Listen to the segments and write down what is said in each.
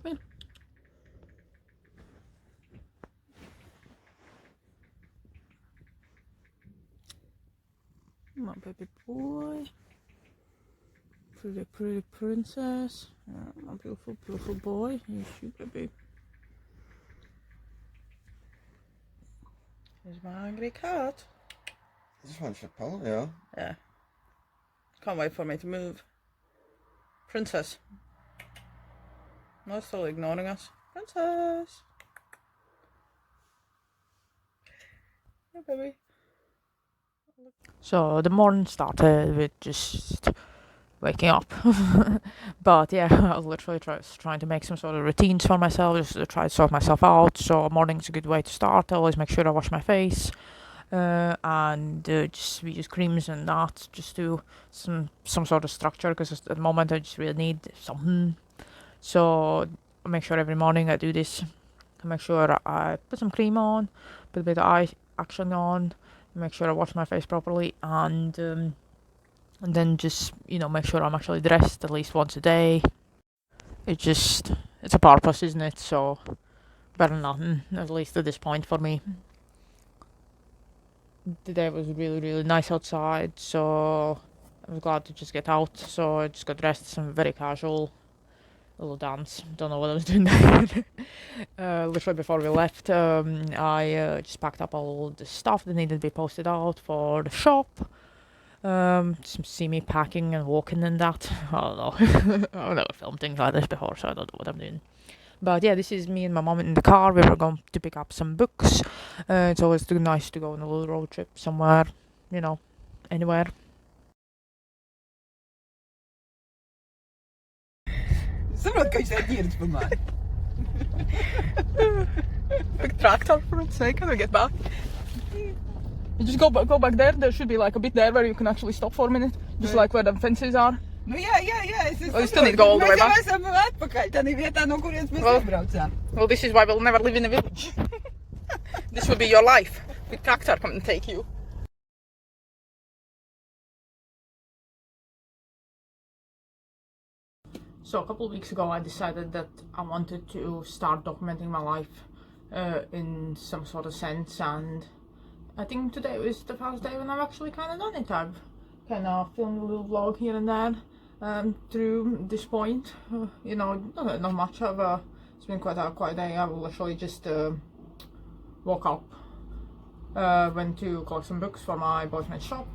Come here. My baby boy. Pretty, pretty princess. My beautiful, beautiful boy. Here's you, baby. Here's my angry cat. This one's your pillow, yeah. Yeah. Can't wait for me to move. Princess. No, still ignoring us. Princess. Yeah, baby. So the morning started with just waking up. But yeah, I was literally trying to make some sort of routines for myself, just to try to sort myself out. So morning's a good way to start. I always make sure I wash my face. And just we use creams and that, just do some sort of structure, because at the moment I just really need something. So I make sure every morning I do this. I make sure I put some cream on, put a bit of eye action on, make sure I wash my face properly, and then just, you know, make sure I'm actually dressed at least once a day. It's a purpose, isn't it? So better than nothing, at least at this point for me. The day was really, really nice outside, so I was glad to just get out. So I just got dressed, some very casual little dance. Don't know what I was doing there. Literally before we left, I just packed up all the stuff that needed to be posted out for the shop. See me packing and walking and that. I don't know. I've never filmed things like this before, so I don't know what I'm doing. But yeah, this is me and my mom in the car. We were going to pick up some books. It's always too nice to go on a little road trip somewhere, you know, anywhere. Saprot, ka viņš tā ģirds par mani. Big tractor, for its sake. How do we get back? You just go back there. There should be like a bit there where you can actually stop for a minute. Just like where the fences are. Nu jā, es Well, you still need to go all the way back. Mēs jau esam atpakaļ, tādā vietā, no kurienes mēs izbraucām. Well, this is why we'll never live in a village. This will be your life. Big tractor come and take you. So a couple of weeks ago I decided that I wanted to start documenting my life in some sort of sense, and I think today was the first day when I've actually kind of done it. I've kind of filmed a little vlog here and there through this point. You know, not much. It's been quite a day. I will literally just woke up, went to collect some books for my boyfriend's shop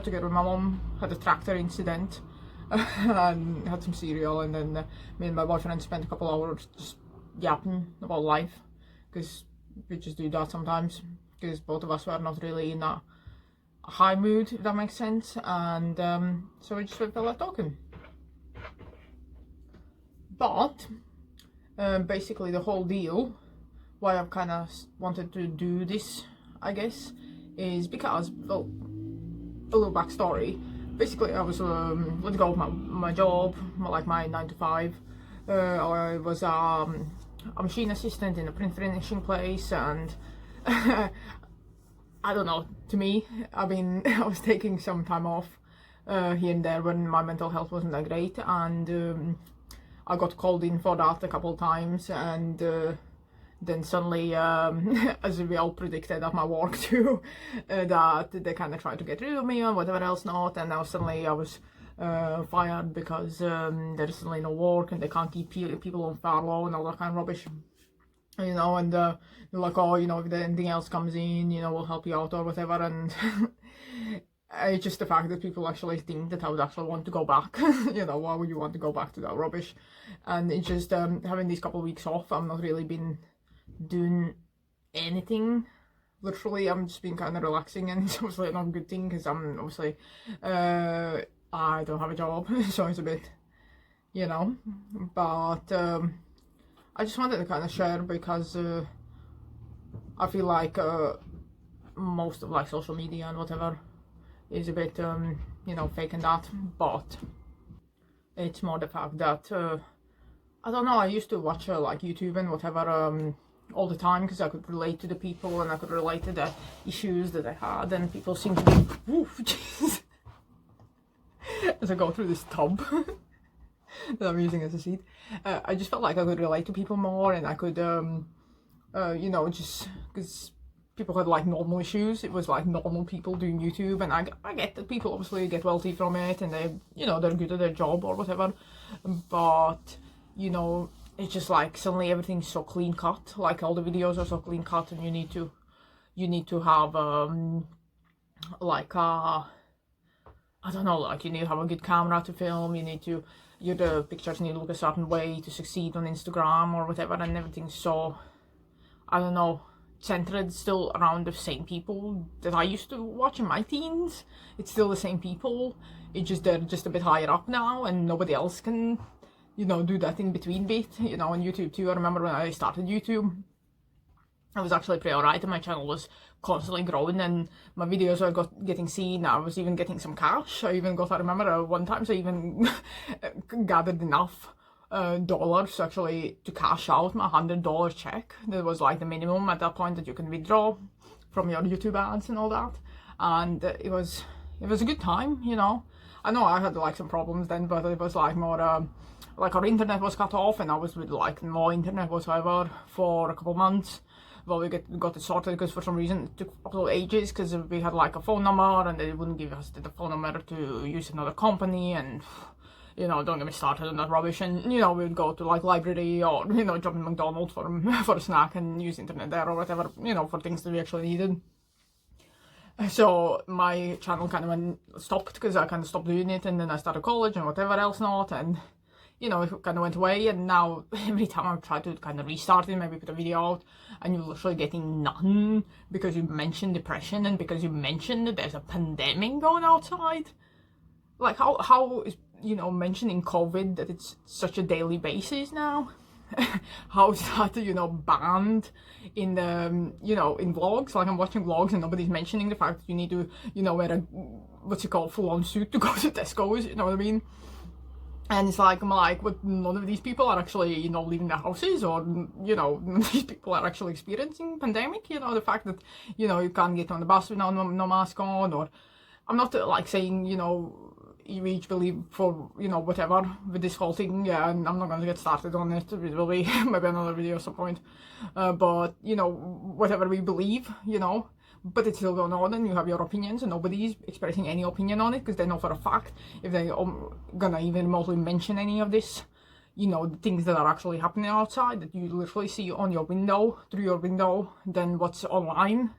together with my mom, had a tractor incident. And had some cereal, and then me and my boyfriend spent a couple hours just yapping about life, because we just do that sometimes, because both of us were not really in a high mood, if that makes sense, and so we just felt like talking. But basically the whole deal, why I've kind of wanted to do this, I guess, is because, well, a little backstory. Basically, I was let go of my job, like my 9 to 5. I was a machine assistant in a print finishing place, and I don't know. To me, I was taking some time off here and there when my mental health wasn't that great, and I got called in for that a couple of times, and then suddenly, as we all predicted at my work too, that they kind of tried to get rid of me or whatever else not, and now suddenly I was fired because there's suddenly no work and they can't keep people on furlough and all that kind of rubbish, you know, and they're like, oh, you know, if anything else comes in, you know, we'll help you out or whatever, and it's just the fact that people actually think that I would actually want to go back. You know, why would you want to go back to that rubbish? And it's just having these couple of weeks off, I've not really been doing anything. Literally, I'm just been kind of relaxing, and it's obviously not a good thing, because I'm obviously I don't have a job, so it's a bit, you know, but I just wanted to kind of share, because I feel like most of like social media and whatever is a bit you know, fake and that, but it's more the fact that I don't know, I used to watch like YouTube and whatever all the time, because I could relate to the people and I could relate to the issues that I had, and people seem to be, oof, jeez, as I go through this tub. that I'm using as a seat. I just felt like I could relate to people more, and I could, you know, just because people had like normal issues. It was like normal people doing YouTube, and I get that people obviously get wealthy from it, and they, you know, they're good at their job or whatever. But you know, it's just like suddenly everything's so clean cut. Like all the videos are so clean cut, and you need to have like I don't know, like you need to have a good camera to film. The pictures need to look a certain way to succeed on Instagram or whatever, and everything's so, I don't know, centered still around the same people that I used to watch in my teens. It's still the same people. It's just they're just a bit higher up now, and nobody else can, you know, do that in between bit. You know, on YouTube too. I remember when I started YouTube, I was actually pretty alright, and my channel was constantly growing, and my videos were getting seen. I was even getting some cash. I remember one time, so I even gathered enough dollars actually to cash out my $100 check. That was like the minimum at that point that you can withdraw from your YouTube ads and all that. And it was a good time, you know. I know I had like some problems then, but it was like more like our internet was cut off, and I was with like no internet whatsoever for a couple months. Well, we got it sorted because for some reason it took a couple of ages, because we had like a phone number and they wouldn't give us the phone number to use another company, and you know, don't get me started on that rubbish. And you know, we'd go to like library or, you know, jump in McDonald's for a snack and use internet there or whatever, you know, for things that we actually needed. So my channel kind of stopped because I kind of stopped doing it, and then I started college and whatever else not, and you know, it kind of went away. And now every time I try to kind of restart it, maybe put a video out, and you're literally getting none because you mentioned depression and because you mentioned that there's a pandemic going outside. Like how is, you know, mentioning COVID, that it's such a daily basis now? How is that, you know, banned in the, you know, in vlogs? Like I'm watching vlogs and nobody's mentioning the fact that you need to, you know, wear a, what's it called, full-on suit to go to Tesco's, you know what I mean? And it's like, I'm like, what, none of these people are actually, you know, leaving their houses, or, you know, these people are actually experiencing pandemic, you know, the fact that, you know, you can't get on the bus without no mask on, or, I'm not like saying, you know, you each believe for, you know, whatever with this whole thing, yeah, and I'm not going to get started on it. It will be maybe another video at some point, but, you know, whatever we believe, you know, but it's still going on, and you have your opinions, and nobody's expressing any opinion on it, because they know for a fact if they're gonna even remotely mention any of this, you know, the things that are actually happening outside that you literally see on your window, through your window, then what's online,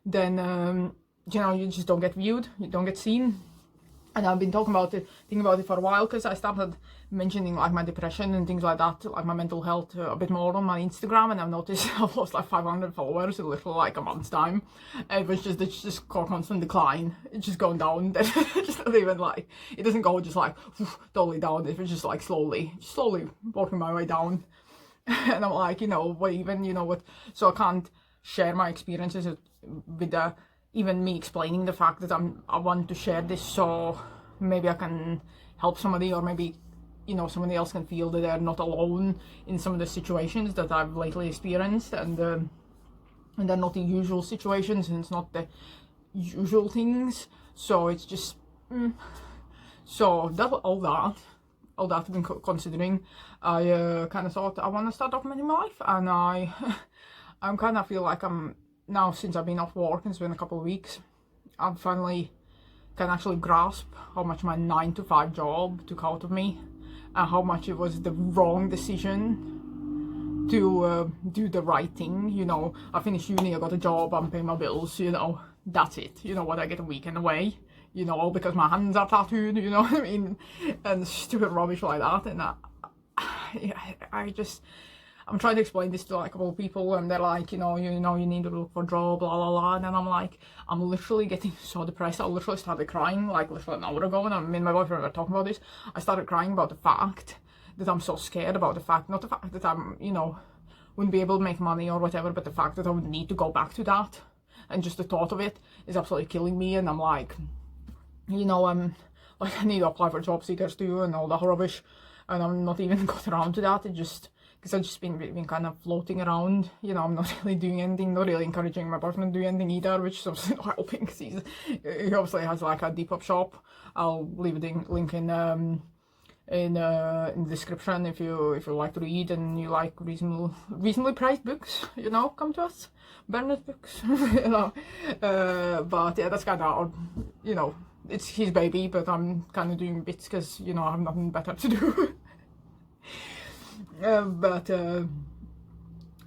then you know, you just don't get viewed, you don't get seen. And I've been thinking about it for a while, because I started mentioning like my depression and things like that, like my mental health, a bit more on my Instagram, and I've noticed I've lost like 500 followers in literally like a month's time. It's just constant decline. It's just going down. It's just not even like, it doesn't go just like totally down. It's just like slowly working my way down. And I'm like, you know, what even, you know what? So I can't share my experiences with even me explaining the fact that I want to share this, so maybe I can help somebody, or maybe, you know, somebody else can feel that they're not alone in some of the situations that I've lately experienced, and they're not the usual situations, and it's not the usual things. So it's just so that all that I've been considering. I kind of thought I want to start documenting my life, and I'm kind of feel like I'm now, since I've been off work, and it's been a couple of weeks, I finally can actually grasp how much my 9-to-5 job took out of me, and how much it was the wrong decision to do the right thing. You know, I finished uni, I got a job, I'm paying my bills, you know, that's it. You know what, I get a weekend away, you know, all because my hands are tattooed, you know what I mean, and stupid rubbish like that. And I'm trying to explain this to like a couple of people, and they're like, you need to look for a job, blah blah blah. And then I'm like, I'm literally getting so depressed. I literally started crying like literally an hour ago, and me and my boyfriend were talking about this. I started crying about the fact that I'm so scared about the fact, not the fact that I'm, you know, wouldn't be able to make money or whatever, but the fact that I would need to go back to that, and just the thought of it is absolutely killing me. And I'm like, you know, like, I need to apply for job seekers too and all that rubbish, and I'm not even got around to that. It just, because I've just been kind of floating around, you know, I'm not really doing anything, not really encouraging my boyfriend to do anything either, which is obviously not helping, because he obviously has like a Depop shop. I'll leave a link in in the description if you like to read and you like reasonably priced books, you know, come to us. Bernard books, you know. But yeah, that's kind of, you know, it's his baby, but I'm kind of doing bits because, you know, I have nothing better to do. But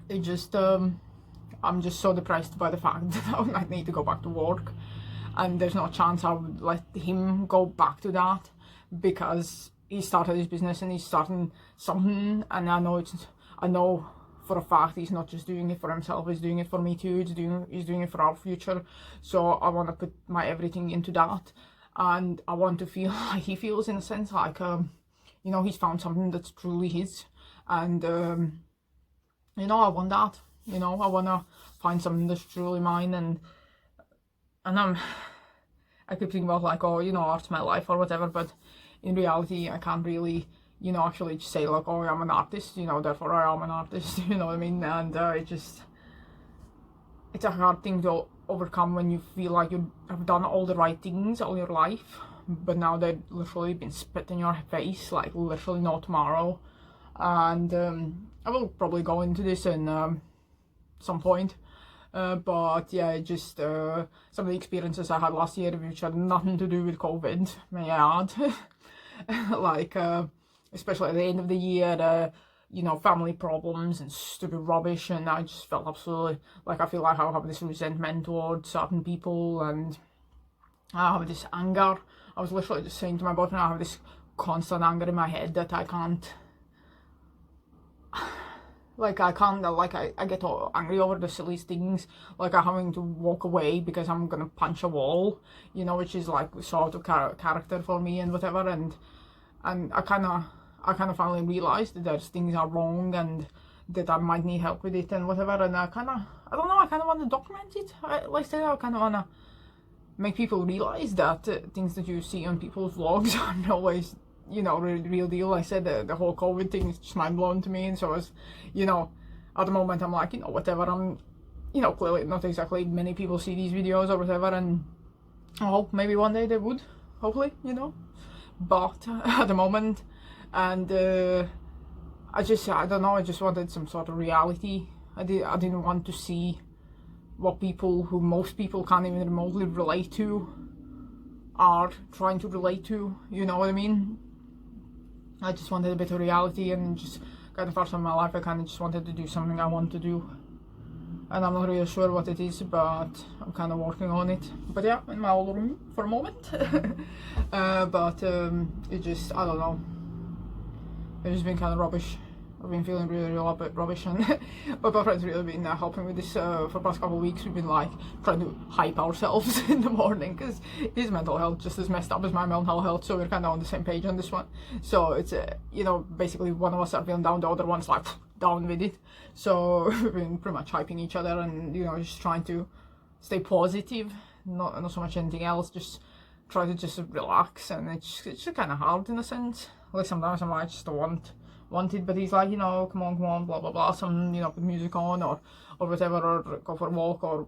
it just I'm just so depressed by the fact that I might need to go back to work, and there's no chance I would let him go back to that, because he started his business and he's starting something, and I know for a fact he's not just doing it for himself, he's doing it for me too, he's doing it for our future. So I want to put my everything into that, and I want to feel like he feels, in a sense, like you know, he's found something that's truly his, and you know, I want that, you know, I want to find something that's truly mine, and I keep thinking about, like, oh, you know, art's my life or whatever, but in reality I can't really, you know, actually just say like, oh, I'm an artist, you know, therefore I am an artist, you know what I mean? And it's a hard thing to overcome when you feel like you have done all the right things all your life, but now they've literally been spit in your face, like literally no tomorrow. And I will probably go into this in some point. But yeah, just some of the experiences I had last year, which had nothing to do with COVID, may I add. Like, especially at the end of the year, you know, family problems and stupid rubbish, and I just felt absolutely, like, I feel like I have this resentment towards certain people, and I have this anger. I was literally just saying to my boyfriend, I have this constant anger in my head that I can't, like, I get all angry over the silliest things, like I'm having to walk away because I'm gonna punch a wall, you know, which is like sort of character for me and whatever, and I kind of finally realized that there's things are wrong and that I might need help with it and whatever, and I don't know, I kind of want to document it. Like I said, I kind of want to make people realize that things that you see on people's vlogs aren't always, you know, real deal. I said the whole COVID thing is just mind blowing to me, and so as, you know, at the moment I'm like, you know, whatever, I'm, you know, clearly not exactly many people see these videos or whatever, and I hope maybe one day they would, hopefully, you know, but at the moment, and I don't know, I just wanted some sort of reality. I didn't want to see what people who most people can't even remotely relate to are trying to relate to, you know what I mean? I just wanted a bit of reality, and just kind of first in my life I kind of just wanted to do something I want to do, and I'm not really sure what it is, but I'm kind of working on it. But yeah, in my old room for a moment. But it just, I don't know, it's just been kind of rubbish. I've been feeling really a bit rubbish, and my boyfriend's really been helping with this for the past couple of weeks. We've been like trying to hype ourselves in the morning, because his mental health just as messed up as my mental health, so we're kind of on the same page on this one. So it's you know, basically one of us are feeling down, the other one's like down with it, so we've been pretty much hyping each other, and, you know, just trying to stay positive, not so much anything else, just try to just relax. And it's just kind of hard in a sense. Like sometimes I'm like, I just don't want it, but he's like, you know, come on, blah blah blah, some, you know, put music on or whatever, or go for a walk or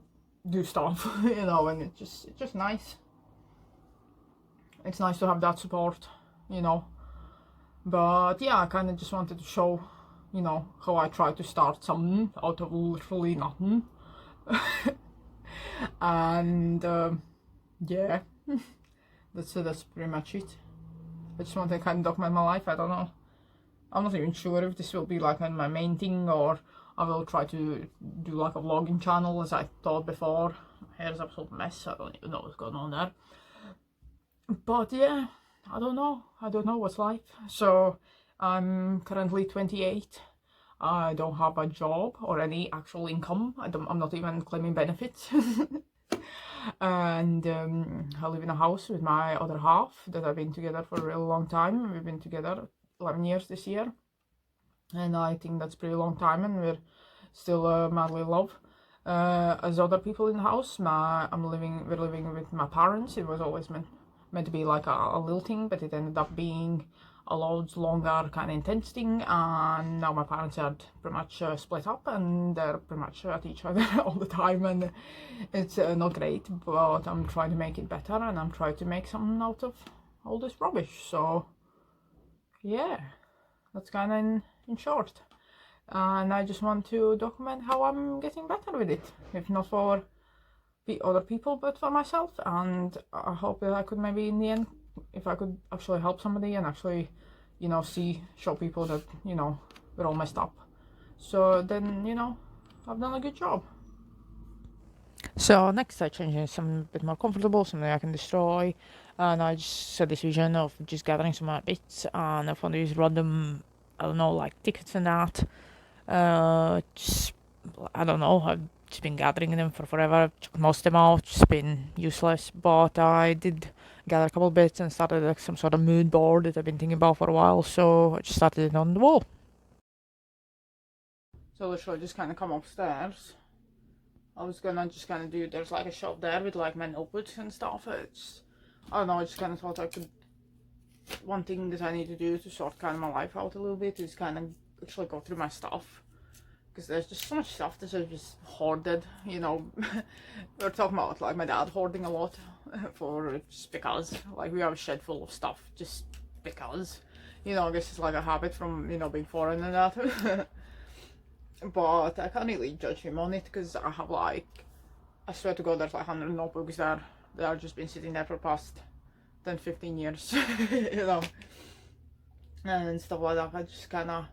do stuff, you know, and it's just nice. It's nice to have that support, you know. But yeah, I kind of just wanted to show, you know, how I try to start something out of literally nothing. And yeah, that's pretty much it. I just want to kind of document my life. I don't know, I'm not even sure if this will be like my main thing, or I will try to do like a vlogging channel as I thought before. My hair is an absolute mess, I don't even know what's going on there. But yeah, I don't know what's life. So I'm currently 28. I don't have a job or any actual income. I'm not even claiming benefits. And I live in a house with my other half that I've been together for a really long time. We've been together 11 years this year, and I think that's a pretty long time, and we're still madly in love. As other people in the house, we're living with my parents. It was always meant to be like a little thing, but it ended up being a loads longer kind of intense thing, and now my parents had pretty much split up, and they're pretty much at each other all the time, and it's not great, but I'm trying to make it better, and I'm trying to make something out of all this rubbish. So yeah, that's kind of in short. And I just want to document how I'm getting better with it, if not for the other people, but for myself. And I hope that I could maybe in the end, if I could actually help somebody and actually, show people that, we're all messed up. So then, I've done a good job. So next I changed it something a bit more comfortable, something I can destroy. And I just set this vision of just gathering some bits, and I found these random, I don't know, like tickets and that. Just, I don't know, I've just been gathering them for forever, chucked most of them out, just been useless. But I did gather a couple bits and started like some sort of mood board that I've been thinking about for a while, so I just started it on the wall. So literally just kind of come upstairs. I was gonna just kind of do, there's like a shelf there with like my notebooks and stuff. I don't know, I just kind of thought I could, one thing that I need to do to sort kind of my life out a little bit is kind of actually go through my stuff. Because there's just so much stuff that I've just hoarded, we were talking about like my dad hoarding a lot for just because, like we have a shed full of stuff just because, I guess it's like a habit from, being foreign and that. But I can't really judge him on it because I have like, I swear to God, there's like 100 notebooks there that have just been sitting there for the past 10-15 years, and stuff like that. I just kind of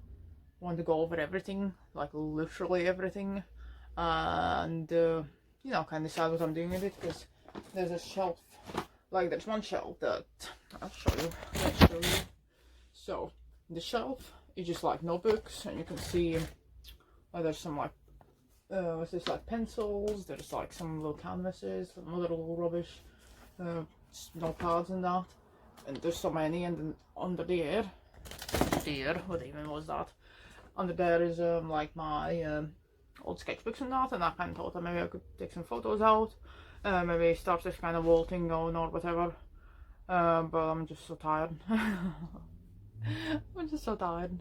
want to go over everything, like literally everything, and kind of decide what I'm doing with it. Because there's a shelf, like there's one shelf that I'll show you. Let's show you. So the shelf is just like notebooks, and you can see there's some like what's this, like pencils. There's like some little canvases, some little rubbish, notepads and that. And there's so many, and then under there, what even was that? Under there is like my old sketchbooks and that, and I kind of thought that maybe I could take some photos out, maybe start this kind of wall thing going or whatever, but I'm just so tired. I'm just so tired.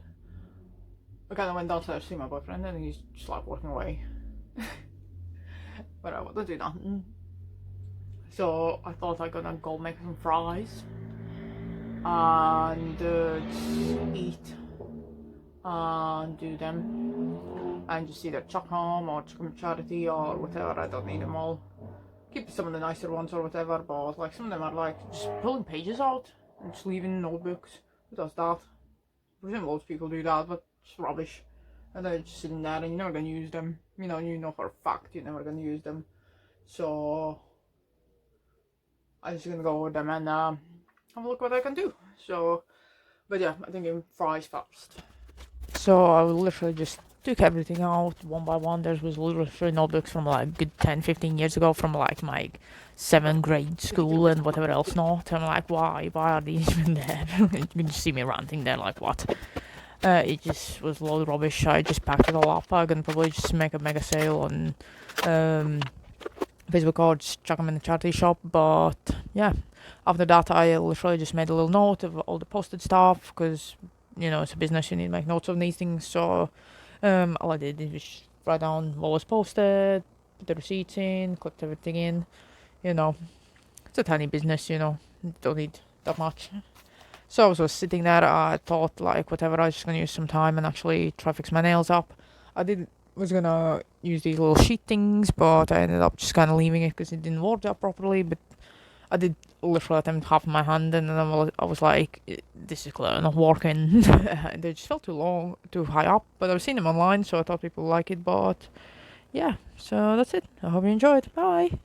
I kind of went downstairs to see my boyfriend and he's just like walking away. But I want to do nothing. So I thought I'm gonna go make some fries and just eat and do them and just either chuck home or chuck them to charity or whatever. I don't need them all. Keep some of the nicer ones or whatever, but like some of them are like just pulling pages out and just leaving notebooks. Who does that? I presume loads of people do that, but it's rubbish. And they're just sitting there and you're never gonna use them. You know for a fact you're never gonna use them. So I'm just gonna go with them and have a look what I can do. So, but yeah, I think I'm fries first. So I literally just took everything out one by one. There was literally notebooks from like good 10-15 years ago from like my 7th grade school and whatever else not. I'm like, why are these even there? You can just see me ranting there like, what? It just was a load of rubbish. I just packed it all up. I can probably just make a mega sale on Facebook or just chuck them in the charity shop. But yeah, after that I literally just made a little note of all the posted stuff because it's a business, you need to make notes of these things. So all I did is just write down what was posted, put the receipts in, clicked everything in. It's a tiny business, don't need that much. So I was just sitting there. I thought like whatever, I was just gonna use some time and actually try fix my nails up. Was gonna use these little sheet things, but I ended up just kind of leaving it because it didn't work out properly. But I did literally attempt half of my hand, and then I was like, this is clearly not working. They just felt too high up. But I've seen them online, so I thought people would like it. But yeah, so that's it. I hope you enjoyed. Bye.